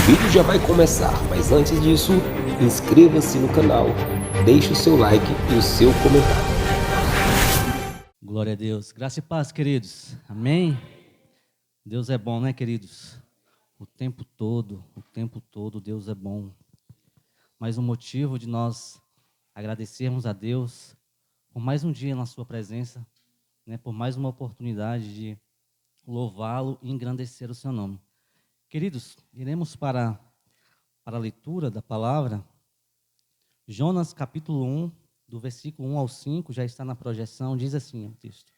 vídeo já vai começar, mas antes disso, inscreva-se no canal, deixe o seu like e o seu comentário. Glória a Deus. Graça e paz, queridos. Amém? Deus é bom, né, queridos? O tempo todo Deus é bom. Mais um motivo de nós agradecermos a Deus por mais um dia na sua presença, né, por mais uma oportunidade de louvá-lo e engrandecer o seu nome. Queridos, iremos para a leitura da palavra. Jonas capítulo 1, do versículo 1 ao 5, já está na projeção, diz assim o texto.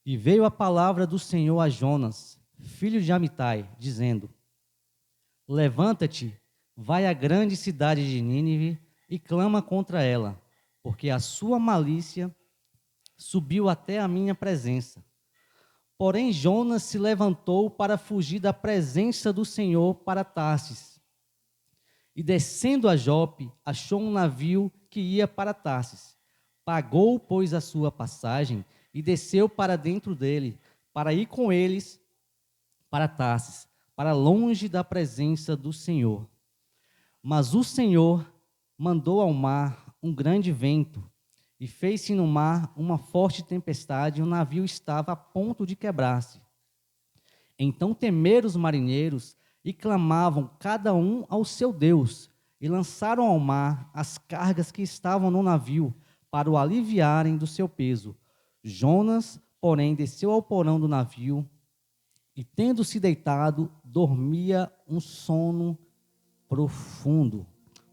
E veio a palavra do Senhor a Jonas, filho de Amitai, dizendo: Levanta-te, vai à grande cidade de Nínive e clama contra ela, porque a sua malícia subiu até a minha presença. Porém, Jonas se levantou para fugir da presença do Senhor para Tarsis. E descendo a Jope, achou um navio que ia para Tarsis. Pagou, pois, a sua passagem e desceu para dentro dele, para ir com eles para Tarsis, para longe da presença do Senhor. Mas o Senhor mandou ao mar um grande vento, e fez-se no mar uma forte tempestade, e o navio estava a ponto de quebrar-se. Então temeram os marinheiros, e clamavam cada um ao seu Deus, e lançaram ao mar as cargas que estavam no navio, para o aliviarem do seu peso. Jonas, porém, desceu ao porão do navio, e tendo-se deitado, dormia um sono profundo.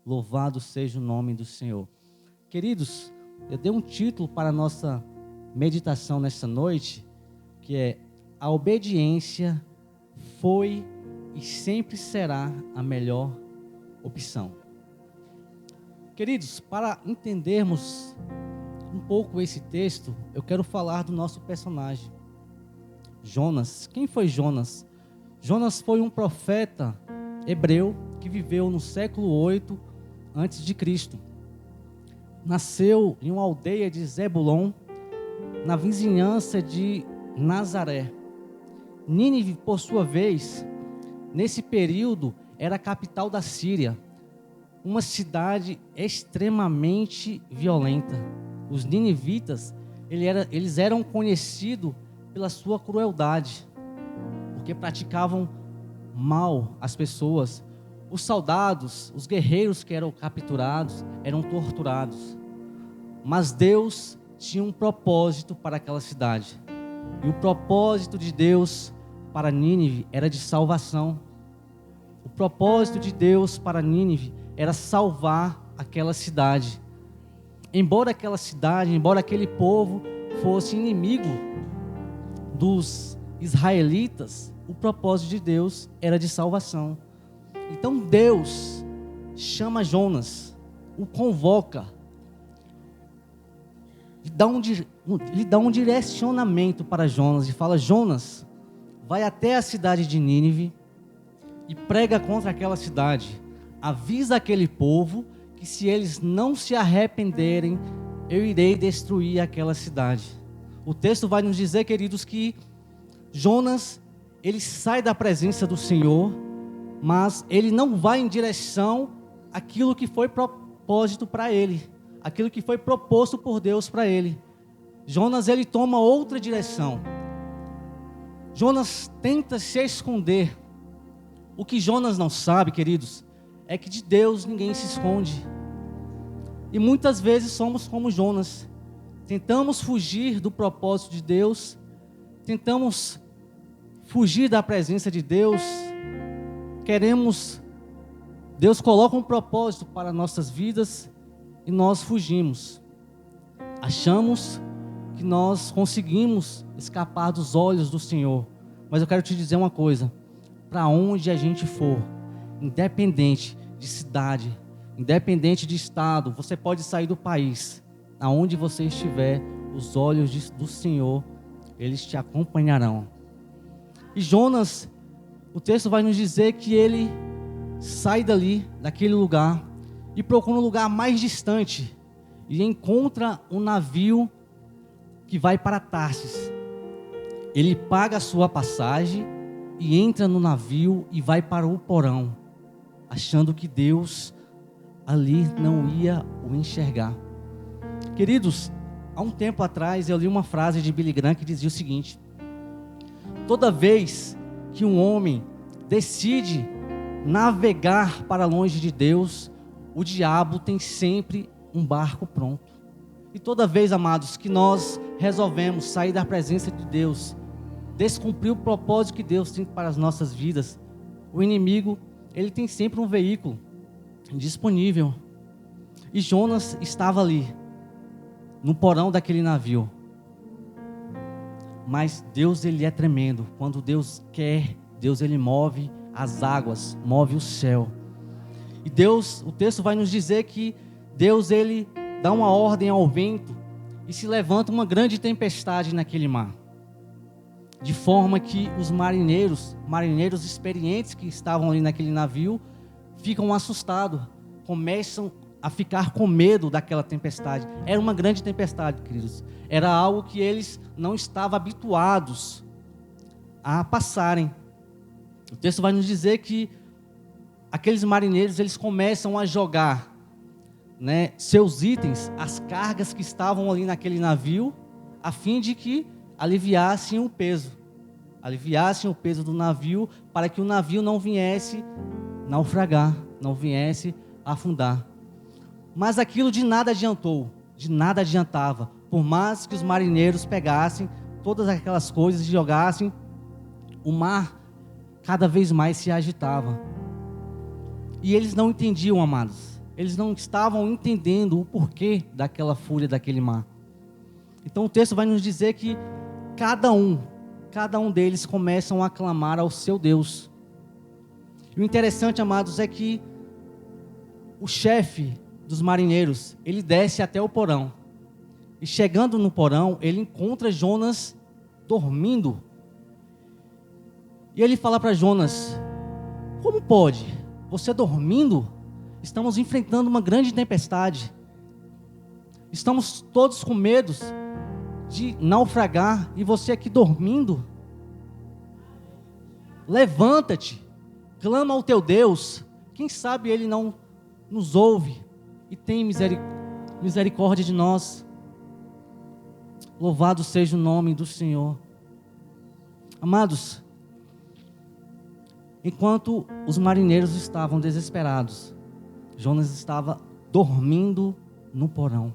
Louvado seja o nome do Senhor. Queridos, eu dei um título para a nossa meditação nesta noite, que é: a obediência foi e sempre será a melhor opção. Queridos, para entendermos um pouco esse texto, eu quero falar do nosso personagem, Jonas. Quem foi Jonas? Jonas foi um profeta hebreu que viveu no século 8 antes de Cristo. Nasceu em uma aldeia de Zebulon, na vizinhança de Nazaré. Nínive, por sua vez, nesse período, era a capital da Síria, uma cidade extremamente violenta. Os ninivitas, eles eram conhecidos pela sua crueldade, porque praticavam mal às pessoas. Os soldados, os guerreiros que eram capturados, eram torturados. Mas Deus tinha um propósito para aquela cidade. E o propósito de Deus para Nínive era de salvação. O propósito de Deus para Nínive era salvar aquela cidade. Embora aquele povo fosse inimigo dos israelitas, o propósito de Deus era de salvação. Então Deus chama Jonas, o convoca, lhe dá um direcionamento para Jonas e fala: Jonas, vai até a cidade de Nínive e prega contra aquela cidade. Avisa aquele povo que se eles não se arrependerem, eu irei destruir aquela cidade. O texto vai nos dizer, queridos, que Jonas, ele sai da presença do Senhor, mas ele não vai em direção àquilo que foi propósito para ele, aquilo que foi proposto por Deus para ele. Jonas, ele toma outra direção. Jonas tenta se esconder. O que Jonas não sabe, queridos, é que de Deus ninguém se esconde. E muitas vezes somos como Jonas. Tentamos fugir do propósito de Deus, tentamos fugir da presença de Deus. Deus coloca um propósito para nossas vidas e nós fugimos. Achamos que nós conseguimos escapar dos olhos do Senhor. Mas eu quero te dizer uma coisa: para onde a gente for, independente de cidade, independente de estado, você pode sair do país, aonde você estiver, os olhos do Senhor, eles te acompanharão. E Jonas, o texto vai nos dizer que ele sai daquele lugar, e procura um lugar mais distante, e encontra um navio que vai para Tarsis. Ele paga a sua passagem e entra no navio e vai para o porão, achando que Deus ali não ia o enxergar. Queridos, há um tempo atrás eu li uma frase de Billy Graham que dizia o seguinte: toda vez que um homem decide navegar para longe de Deus, o diabo tem sempre um barco pronto. E toda vez, amados, que nós resolvemos sair da presença de Deus, descumprir o propósito que Deus tem para as nossas vidas, o inimigo, ele tem sempre um veículo disponível. E Jonas estava ali, no porão daquele navio. Mas Deus, ele é tremendo. Quando Deus quer, Deus, ele move as águas, move o céu. E Deus, o texto vai nos dizer que Deus, ele dá uma ordem ao vento e se levanta uma grande tempestade naquele mar. De forma que os marinheiros experientes que estavam ali naquele navio, ficam assustados, começam a ficar com medo daquela tempestade. Era uma grande tempestade, queridos. Era algo que eles não estavam habituados a passarem. O texto vai nos dizer que aqueles marinheiros, eles começam a jogar, seus itens, as cargas que estavam ali naquele navio, a fim de que aliviassem o peso do navio, para que o navio não viesse naufragar, não viesse afundar. Mas aquilo de nada adiantou, de nada adiantava. Por mais que os marinheiros pegassem todas aquelas coisas e jogassem, o mar cada vez mais se agitava. E eles não entendiam, amados. Eles não estavam entendendo o porquê daquela fúria daquele mar. Então o texto vai nos dizer que cada um deles começam a clamar ao seu Deus. E o interessante, amados, é que o chefe dos marinheiros, ele desce até o porão. E chegando no porão, ele encontra Jonas dormindo. E ele fala para Jonas: como pode? Você dormindo? Estamos enfrentando uma grande tempestade. Estamos todos com medo de naufragar e você aqui dormindo. Levanta-te, clama ao teu Deus. Quem sabe Ele não nos ouve e tem misericórdia de nós. Louvado seja o nome do Senhor. Amados, enquanto os marinheiros estavam desesperados, Jonas estava dormindo no porão.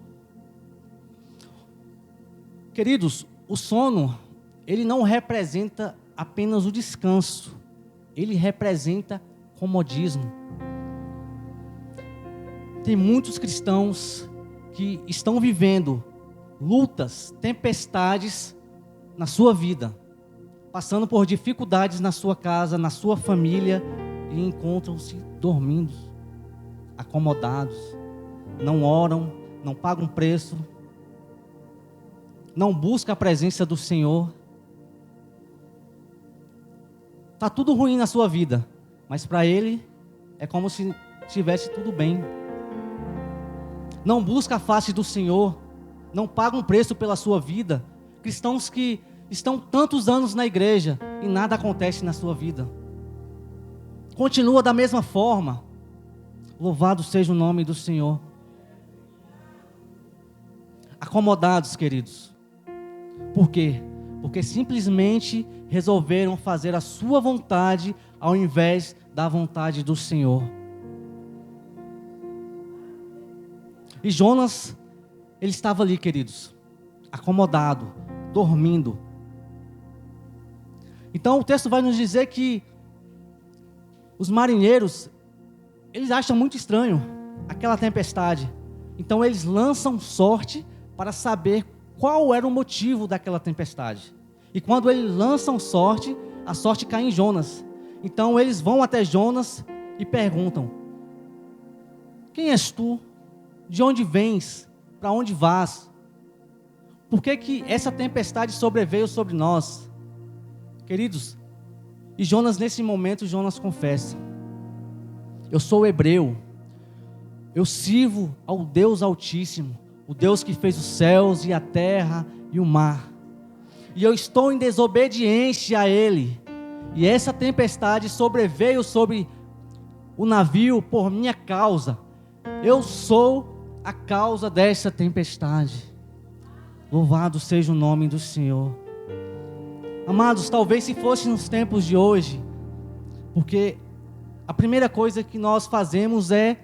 Queridos, o sono, ele não representa apenas o descanso, ele representa comodismo. Tem muitos cristãos que estão vivendo lutas, tempestades na sua vida, passando por dificuldades na sua casa, na sua família, e encontram-se dormindo, acomodados, não oram, não pagam preço, não buscam a presença do Senhor. Está tudo ruim na sua vida, mas para Ele é como se estivesse tudo bem. Não busca a face do Senhor, não pagam preço pela sua vida. Cristãos que estão tantos anos na igreja e nada acontece na sua vida. Continua da mesma forma. Louvado seja o nome do Senhor. Acomodados, queridos. Por quê? Porque simplesmente resolveram fazer a sua vontade ao invés da vontade do Senhor. E Jonas, ele estava ali, queridos, acomodado, dormindo. Então o texto vai nos dizer que os marinheiros, eles acham muito estranho aquela tempestade. Então eles lançam sorte para saber qual era o motivo daquela tempestade. E quando eles lançam sorte, a sorte cai em Jonas. Então eles vão até Jonas e perguntam: quem és tu? De onde vens? Para onde vás? Por que essa tempestade sobreveio sobre nós? Queridos, e Jonas, nesse momento, Jonas confessa: eu sou hebreu, eu sirvo ao Deus Altíssimo, o Deus que fez os céus e a terra e o mar, e eu estou em desobediência a Ele, E essa tempestade sobreveio sobre o navio por minha causa. Eu sou a causa dessa tempestade. Louvado seja o nome do Senhor. Amados, talvez se fosse nos tempos de hoje, porque a primeira coisa que nós fazemos é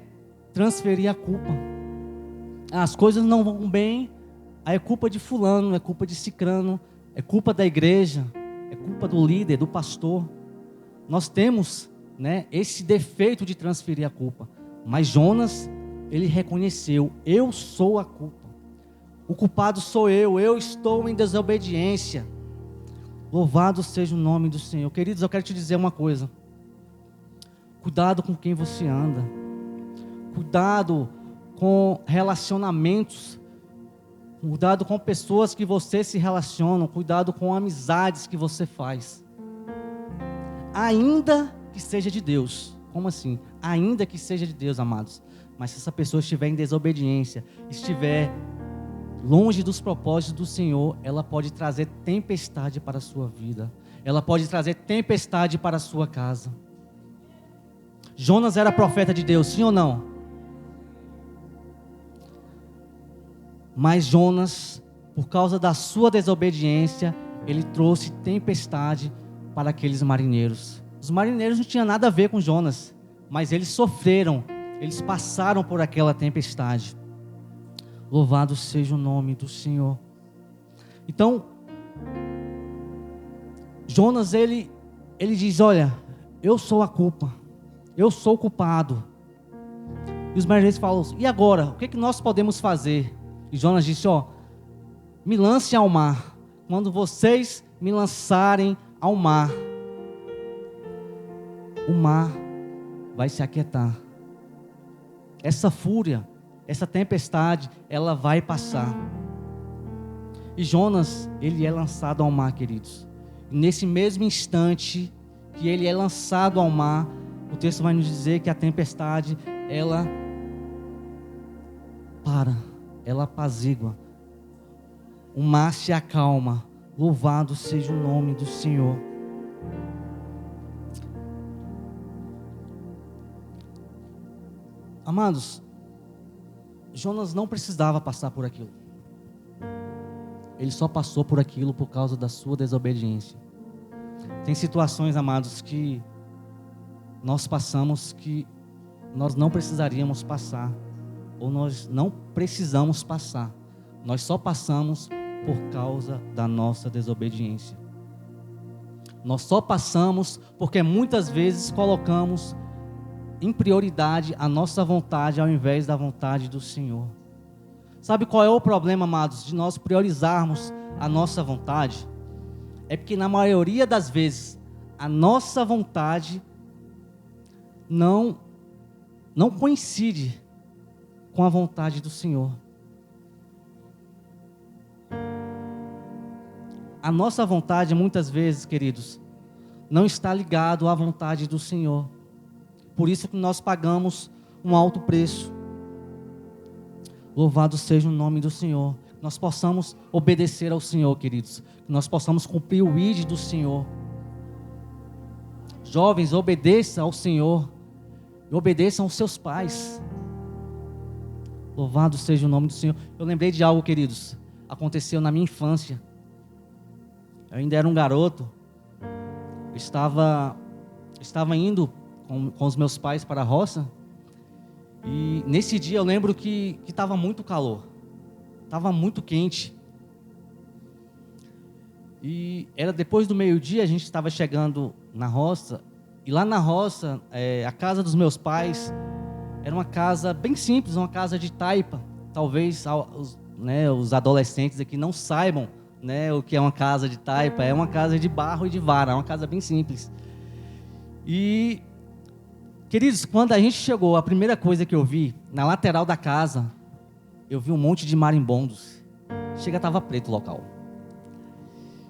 transferir a culpa. As coisas não vão bem, aí é culpa de fulano, é culpa de cicrano, é culpa da igreja, é culpa do líder, do pastor. Nós temos, esse defeito de transferir a culpa. Mas Jonas, ele reconheceu: eu sou a culpa. O culpado sou eu estou em desobediência. Louvado seja o nome do Senhor. Queridos, eu quero te dizer uma coisa. Cuidado com quem você anda. Cuidado com relacionamentos. Cuidado com pessoas que você se relaciona. Cuidado com amizades que você faz. Ainda que seja de Deus. Como assim? Ainda que seja de Deus, amados. Mas se essa pessoa estiver em desobediência, estiver longe dos propósitos do Senhor, ela pode trazer tempestade para a sua vida. Ela pode trazer tempestade para a sua casa. Jonas era profeta de Deus, sim ou não? Mas Jonas, por causa da sua desobediência, ele trouxe tempestade para aqueles marinheiros. Os marinheiros não tinham nada a ver com Jonas, mas eles sofreram, eles passaram por aquela tempestade. Louvado seja o nome do Senhor. Então, Jonas, ele diz: olha, eu sou a culpa, eu sou o culpado. E os marinheiros falam: e agora? O que nós podemos fazer? E Jonas disse: me lance ao mar. Quando vocês me lançarem ao mar, o mar vai se aquietar. Essa fúria, essa tempestade, ela vai passar. E Jonas, ele é lançado ao mar, queridos. E nesse mesmo instante que ele é lançado ao mar, o texto vai nos dizer que a tempestade, ela para, ela apazigua. O mar se acalma. Louvado seja o nome do Senhor. Amados, Jonas não precisava passar por aquilo. Ele só passou por aquilo por causa da sua desobediência. Tem situações, amados, que nós passamos que nós não precisaríamos passar, ou nós não precisamos passar. Nós só passamos por causa da nossa desobediência. Nós só passamos porque muitas vezes colocamos em prioridade a nossa vontade ao invés da vontade do Senhor. Sabe qual é o problema, amados, de nós priorizarmos a nossa vontade? É porque na maioria das vezes a nossa vontade não coincide com a vontade do Senhor. A nossa vontade muitas vezes, queridos, não está ligado à vontade do Senhor. Por isso que nós pagamos um alto preço. Louvado seja o nome do Senhor. Nós possamos obedecer ao Senhor, queridos. Que nós possamos cumprir o ID do Senhor. Jovens, obedeçam ao Senhor. E obedeçam aos seus pais. Louvado seja o nome do Senhor. Eu lembrei de algo, queridos. Aconteceu na minha infância. Eu ainda era um garoto. Eu estava indo com os meus pais para a roça. E nesse dia eu lembro que estava muito calor. Estava muito quente. E era depois do meio-dia, a gente estava chegando na roça. E lá na roça, a casa dos meus pais era uma casa bem simples, uma casa de taipa. Talvez os adolescentes aqui não saibam, o que é uma casa de taipa. É uma casa de barro e de vara, é uma casa bem simples. E, queridos, quando a gente chegou, a primeira coisa que eu vi, na lateral da casa, eu vi um monte de marimbondos. Chega, estava preto o local.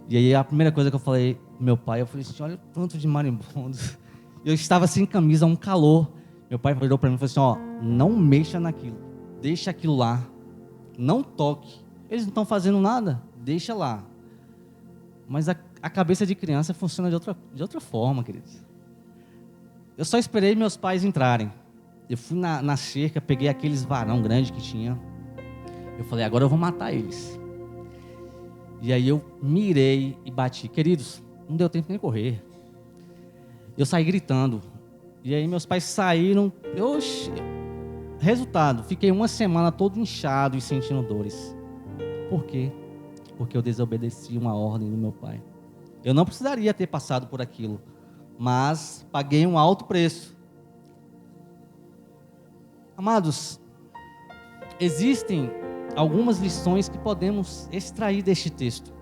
E aí a primeira coisa que eu falei pro meu pai, eu falei assim: olha o tanto de marimbondos. Eu estava sem camisa, um calor. Meu pai virou para mim e falou assim: não mexa naquilo, deixa aquilo lá, não toque. Eles não estão fazendo nada, deixa lá. Mas a cabeça de criança funciona de outra forma, queridos. Eu só esperei meus pais entrarem. Eu fui na cerca, peguei aqueles varão grande que tinha. Eu falei, agora eu vou matar eles. E aí eu mirei e bati. Queridos, não deu tempo nem de correr. Eu saí gritando. E aí meus pais saíram. Resultado, fiquei uma semana todo inchado e sentindo dores. Por quê? Porque eu desobedeci uma ordem do meu pai. Eu não precisaria ter passado por aquilo, mas paguei um alto preço. Amados, existem algumas lições que podemos extrair deste texto.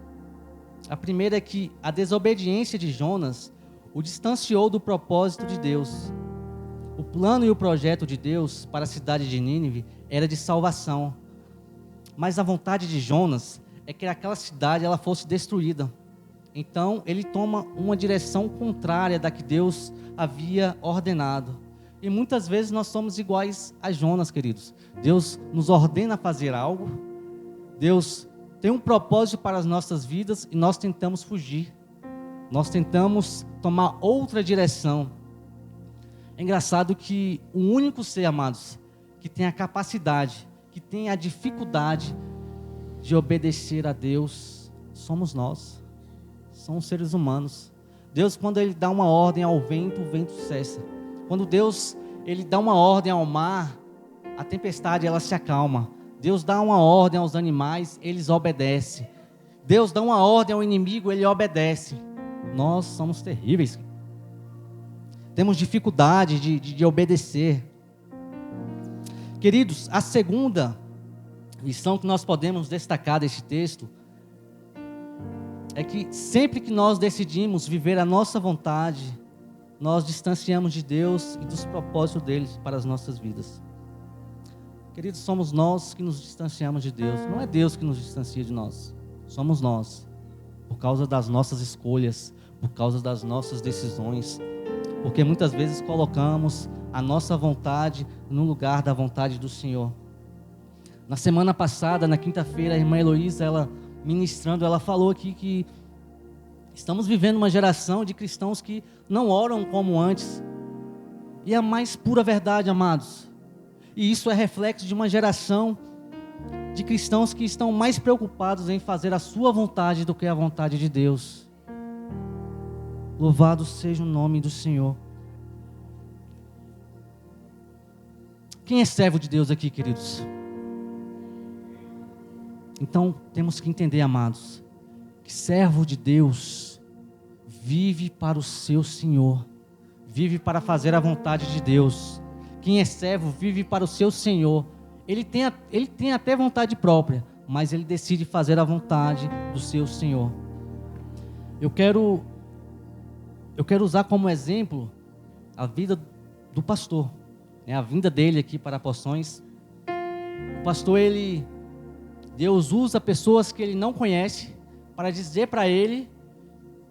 A primeira é que a desobediência de Jonas o distanciou do propósito de Deus. O plano e o projeto de Deus para a cidade de Nínive era de salvação. Mas a vontade de Jonas é que aquela cidade ela fosse destruída. Então, ele toma uma direção contrária da que Deus havia ordenado. E muitas vezes nós somos iguais a Jonas, queridos. Deus nos ordena a fazer algo. Deus tem um propósito para as nossas vidas e nós tentamos fugir. Nós tentamos tomar outra direção. É engraçado que o único ser, amados, que tem a capacidade, que tem a dificuldade de obedecer a Deus, somos nós. São os seres humanos. Deus, quando Ele dá uma ordem ao vento, o vento cessa. Quando Deus, Ele dá uma ordem ao mar, a tempestade, ela se acalma. Deus dá uma ordem aos animais, eles obedecem. Deus dá uma ordem ao inimigo, ele obedece. Nós somos terríveis. Temos dificuldade de obedecer. Queridos, a segunda lição que nós podemos destacar deste texto é que sempre que nós decidimos viver a nossa vontade, nós distanciamos de Deus e dos propósitos dele para as nossas vidas. Queridos, somos nós que nos distanciamos de Deus. Não é Deus que nos distancia de nós. Somos nós. Por causa das nossas escolhas, por causa das nossas decisões. Porque muitas vezes colocamos a nossa vontade no lugar da vontade do Senhor. Na semana passada, na quinta-feira, a irmã Heloísa, ela ministrando, ela falou aqui que estamos vivendo uma geração de cristãos que não oram como antes. E é a mais pura verdade, amados. E isso é reflexo de uma geração de cristãos que estão mais preocupados em fazer a sua vontade do que a vontade de Deus. Louvado seja o nome do Senhor. Quem é servo de Deus aqui, queridos? Então, temos que entender, amados, que servo de Deus vive para o seu Senhor, vive para fazer a vontade de Deus. Quem é servo vive para o seu Senhor. Ele tem até vontade própria, mas ele decide fazer a vontade do seu Senhor. Eu quero usar como exemplo a vida do pastor, a vinda dele aqui para Poções. O pastor, Deus usa pessoas que ele não conhece para dizer para ele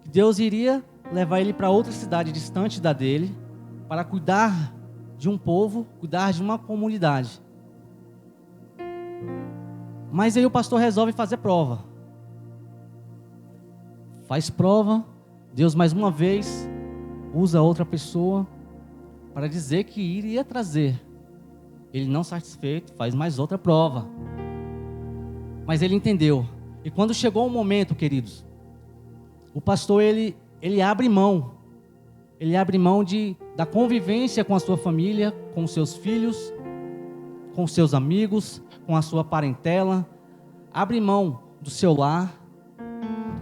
que Deus iria levar ele para outra cidade distante da dele, para cuidar de um povo, cuidar de uma comunidade. Mas aí o pastor resolve fazer prova. Faz prova, Deus mais uma vez usa outra pessoa para dizer que iria trazer. Ele não satisfeito, faz mais outra prova. Mas ele entendeu. E quando chegou o momento, queridos, o pastor ele abre mão. Ele abre mão da convivência com a sua família, com os seus filhos, com os seus amigos, com a sua parentela. Abre mão do seu lar.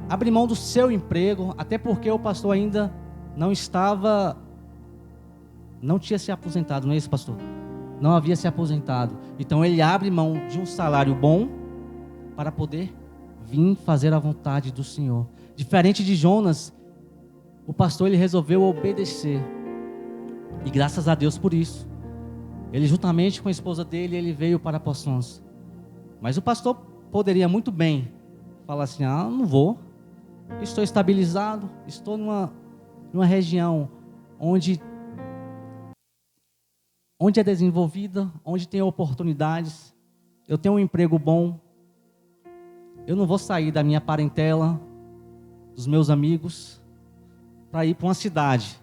Abre mão do seu emprego, até porque o pastor ainda não tinha se aposentado, não é isso, pastor? Não havia se aposentado. Então ele abre mão de um salário bom para poder vir fazer a vontade do Senhor. Diferente de Jonas, o pastor ele resolveu obedecer. E graças a Deus por isso. Ele juntamente com a esposa dele, ele veio para Poções. Mas o pastor poderia muito bem falar assim: não vou. Estou estabilizado, estou numa região onde é desenvolvida, onde tem oportunidades, eu tenho um emprego bom, eu não vou sair da minha parentela, dos meus amigos para ir para uma cidade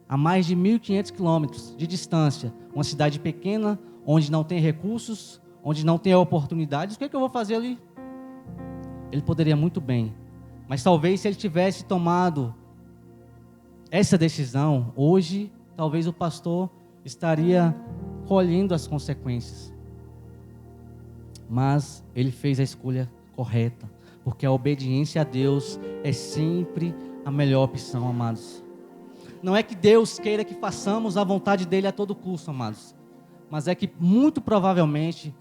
a mais de 1.500 quilômetros de distância, uma cidade pequena, onde não tem recursos, onde não tem oportunidades. O que eu vou fazer ali? Ele poderia muito bem, mas talvez se ele tivesse tomado essa decisão, hoje, talvez o pastor estaria colhendo as consequências. Mas ele fez a escolha correta, porque a obediência a Deus é sempre a melhor opção, amados. Não é que Deus queira que façamos a vontade dele a todo custo, amados, mas é que muito provavelmente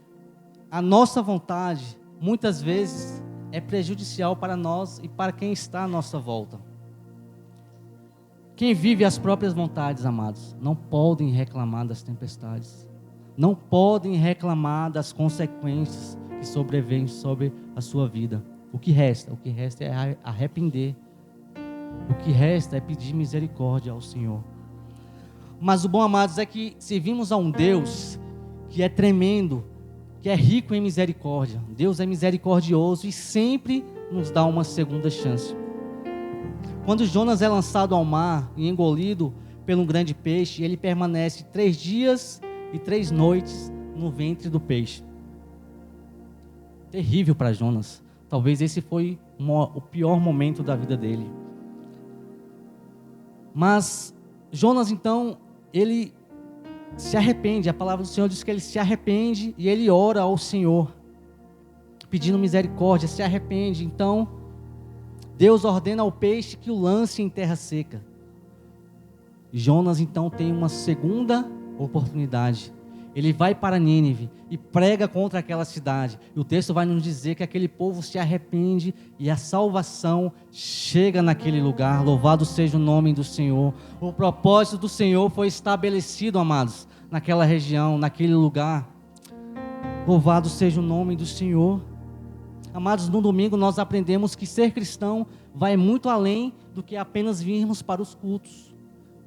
a nossa vontade, muitas vezes, é prejudicial para nós e para quem está à nossa volta. Quem vive as próprias vontades, amados, não podem reclamar das tempestades, não podem reclamar das consequências que sobrevêm sobre a sua vida. O que resta é arrepender. O que resta é pedir misericórdia ao Senhor. Mas o bom, amados, é que servimos a um Deus que é tremendo, que é rico em misericórdia. Deus é misericordioso e sempre nos dá uma segunda chance. Quando Jonas é lançado ao mar e engolido por um grande peixe, ele permanece 3 dias e 3 noites no ventre do peixe. Terrível para Jonas. Talvez esse foi o pior momento da vida dele. Mas Jonas, então, ele se arrepende. A palavra do Senhor diz que ele se arrepende e ele ora ao Senhor, pedindo misericórdia, se arrepende. Então, Deus ordena ao peixe que o lance em terra seca. Jonas, então, tem uma segunda oportunidade. Ele vai para Nínive e prega contra aquela cidade. E o texto vai nos dizer que aquele povo se arrepende e a salvação chega naquele lugar. Louvado seja o nome do Senhor. O propósito do Senhor foi estabelecido, amados, naquela região, naquele lugar. Louvado seja o nome do Senhor. Amados, no domingo nós aprendemos que ser cristão vai muito além do que apenas virmos para os cultos.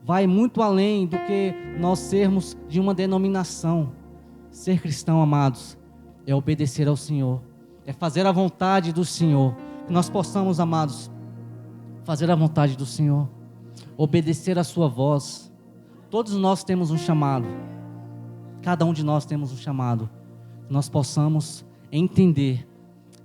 Vai muito além do que nós sermos de uma denominação. Ser cristão, amados, é obedecer ao Senhor, é fazer a vontade do Senhor. Que nós possamos, amados, fazer a vontade do Senhor, obedecer a sua voz. Todos nós temos um chamado, cada um de nós temos um chamado. Que nós possamos entender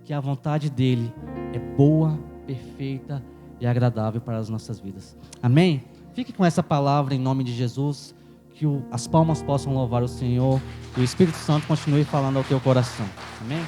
que a vontade dele é boa, perfeita e agradável para as nossas vidas. Amém? Fique com essa palavra em nome de Jesus, que as palmas possam louvar o Senhor e o Espírito Santo continue falando ao teu coração. Amém?